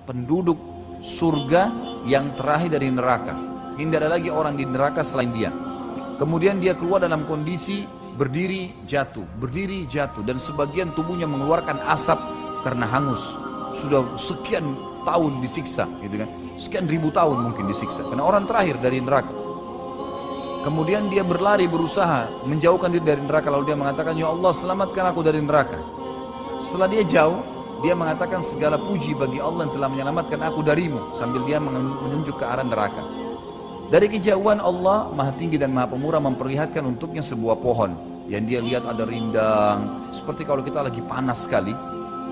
penduduk surga yang terakhir dari neraka. Tidak ada lagi orang di neraka selain dia. Kemudian dia keluar dalam kondisi berdiri jatuh, dan sebagian tubuhnya mengeluarkan asap karena hangus. Sudah sekian tahun disiksa, gitu kan? Sekian ribu tahun mungkin disiksa, karena orang terakhir dari neraka. Kemudian dia berlari, berusaha menjauhkan diri dari neraka, lalu dia mengatakan, ya Allah selamatkan aku dari neraka. Setelah dia jauh, dia mengatakan segala puji bagi Allah yang telah menyelamatkan aku darimu, sambil dia menunjuk ke arah neraka. Dari kejauhan Allah Maha Tinggi dan Maha Pemurah memperlihatkan untuknya sebuah pohon yang dia lihat ada rindang, seperti kalau kita lagi panas sekali.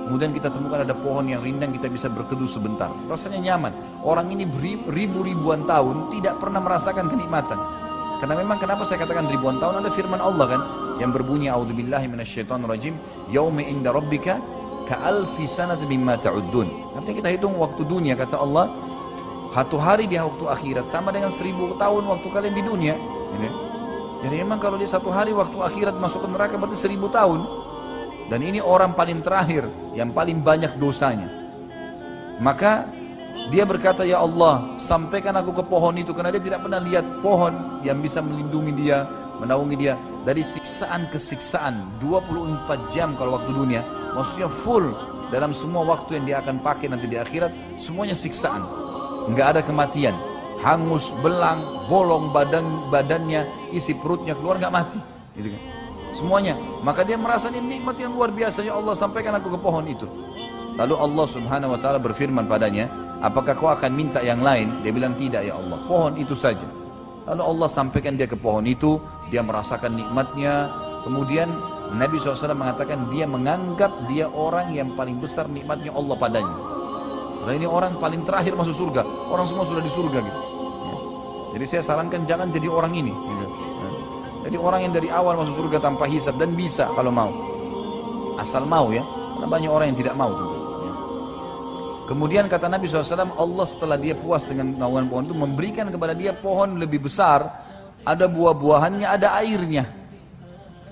Kemudian kita temukan ada pohon yang rindang, kita bisa berteduh sebentar. Rasanya nyaman. Orang ini ribuan tahun tidak pernah merasakan kenikmatan. Karena memang kenapa saya katakan ribuan tahun, ada firman Allah kan yang berbunyi a'udzubillahi minasyaitonirrajim, yauma inda rabbika ka'alfi sanati mimma ta'uddun. Artinya kita hitung waktu dunia, kata Allah, satu hari di waktu akhirat sama dengan 1000 tahun waktu kalian di dunia. Jadi memang kalau di satu hari waktu akhirat masuk ke neraka berarti 1000 tahun. Dan ini orang paling terakhir yang paling banyak dosanya. Maka dia berkata, ya Allah sampaikan aku ke pohon itu, karena dia tidak pernah lihat pohon yang bisa melindungi dia, menaungi dia dari siksaan ke siksaan 24 jam kalau waktu dunia. Maksudnya full dalam semua waktu yang dia akan pakai nanti di akhirat, semuanya siksaan. Enggak ada kematian, hangus, belang, bolong badannya, isi perutnya keluar, enggak mati, gitu kan? Semuanya. Maka dia merasa ini nikmat yang luar biasa, ya Allah sampaikan aku ke pohon itu. Lalu Allah Subhanahu wa taala berfirman padanya, apakah kau akan minta yang lain? Dia bilang tidak ya Allah, pohon itu saja. Lalu Allah sampaikan dia ke pohon itu, dia merasakan nikmatnya. Kemudian Nabi SAW mengatakan dia menganggap dia orang yang paling besar nikmatnya Allah padanya. Karena ini orang paling terakhir masuk surga. Orang semua sudah di surga gitu. Jadi saya sarankan jangan jadi orang ini gitu. Jadi orang yang dari awal masuk surga tanpa hisab, dan bisa kalau mau. Asal mau ya. Karena banyak orang yang tidak mau tentu. Kemudian kata Nabi SAW, Allah setelah dia puas dengan naungan pohon itu memberikan kepada dia pohon lebih besar. Ada buah-buahannya, ada airnya.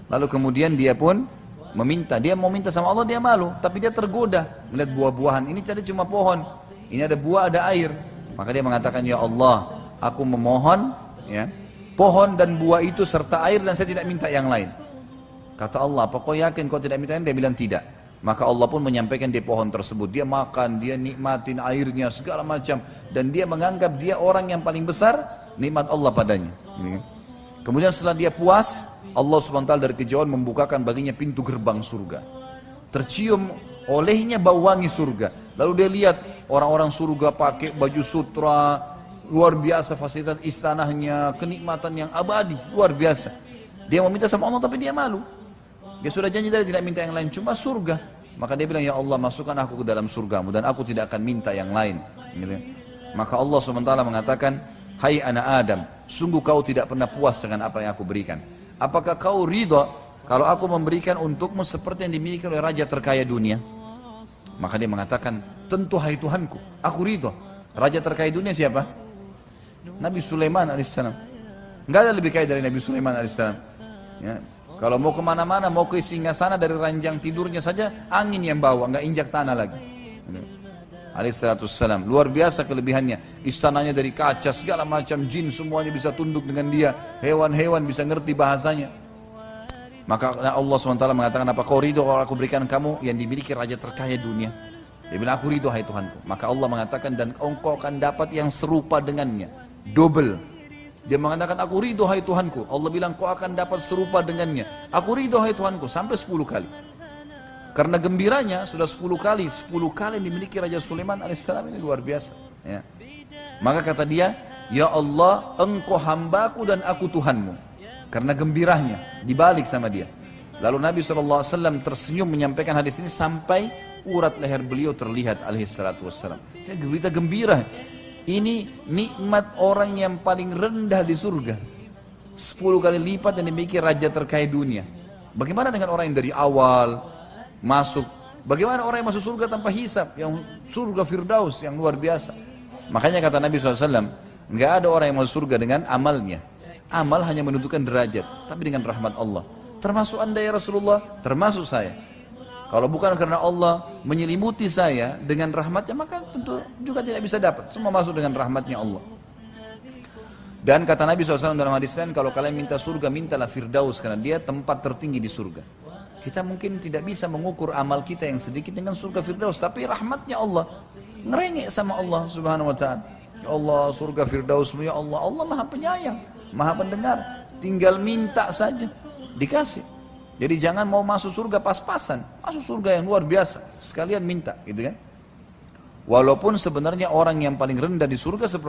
Lalu kemudian dia pun meminta, dia mau minta sama Allah, dia malu, tapi dia tergoda melihat buah-buahan. Ini tadi cuma pohon, ini ada buah, ada air. Maka dia mengatakan, ya Allah, aku memohon ya, pohon dan buah itu serta air, dan saya tidak minta yang lain. Kata Allah, apa kau yakin kau tidak minta yang lain? Dia bilang tidak. Maka Allah pun menyampaikan di pohon tersebut, dia makan, dia nikmatin airnya segala macam, dan dia menganggap dia orang yang paling besar nikmat Allah padanya. Kemudian setelah dia puas, Allah SWT dari kejauhan membukakan baginya pintu gerbang surga. Tercium olehnya bau wangi surga. Lalu dia lihat orang-orang surga pakai baju sutra, luar biasa fasilitas istanahnya, kenikmatan yang abadi, luar biasa. Dia meminta sama Allah tapi dia malu. Dia sudah janji tadi tidak minta yang lain, cuma surga. Maka dia bilang, ya Allah masukkan aku ke dalam surgamu, dan aku tidak akan minta yang lain. Maka Allah SWT mengatakan, hai anak Adam, sungguh kau tidak pernah puas dengan apa yang aku berikan. Apakah kau ridha kalau aku memberikan untukmu seperti yang dimiliki oleh raja terkaya dunia? Maka dia mengatakan, tentu hai Tuhanku, aku ridha. Raja terkaya dunia siapa? Nabi Sulaiman alaihissalam. Enggak ada lebih kaya dari Nabi Sulaiman alaihissalam. Ya. Kalau mau kemana-mana, mau ke singgasana, dari ranjang tidurnya saja angin yang bawa, enggak injak tanah lagi. Alaihissalam, luar biasa kelebihannya. Istananya dari kaca, segala macam jin semuanya bisa tunduk dengan dia. Hewan-hewan bisa ngerti bahasanya. Maka Allah SWT mengatakan, apa kau ridho kalau aku berikan kamu yang dimiliki raja terkaya dunia? Dia bilang, aku ridho hai Tuhanku. Maka Allah mengatakan, dan engkau akan dapat yang serupa dengannya, double. Dia mengatakan, aku ridho hai Tuhanku. Allah bilang, kau akan dapat serupa dengannya. Aku ridho hai Tuhanku, sampai 10 kali. Karena gembiranya sudah 10 kali yang dimiliki Raja Sulaiman alaihissalam, ini luar biasa. Ya. Maka kata dia, ya Allah, engkau hambaku dan aku Tuhanmu. Karena gembiranya, dibalik sama dia. Lalu Nabi SAW tersenyum menyampaikan hadis ini sampai urat leher beliau terlihat alaihissalam. Berita gembira. Ini nikmat orang yang paling rendah di surga. 10 kali lipat yang dimiliki raja terkaya dunia. Bagaimana dengan orang yang dari awal masuk? Bagaimana orang yang masuk surga tanpa hisab, yang surga Firdaus yang luar biasa? Makanya kata Nabi SAW, nggak ada orang yang masuk surga dengan amalnya. Amal hanya menentukan derajat, tapi dengan rahmat Allah. Termasuk anda ya Rasulullah, termasuk saya. Kalau bukan karena Allah menyelimuti saya dengan rahmatnya, maka tentu juga tidak bisa dapat. Semua masuk dengan rahmatnya Allah. Dan kata Nabi SAW dalam hadis lain, kalau kalian minta surga, mintalah Firdaus, karena dia tempat tertinggi di surga. Kita mungkin tidak bisa mengukur amal kita yang sedikit dengan surga Firdaus, tapi rahmatnya Allah. Ngerengek sama Allah Subhanahu wa ta'ala. Ya Allah, surga Firdaus, ya Allah, Allah maha penyayang, maha pendengar. Tinggal minta saja, dikasih. Jadi jangan mau masuk surga pas-pasan, masuk surga yang luar biasa, sekalian minta, gitu kan. Walaupun sebenarnya orang yang paling rendah di surga seperti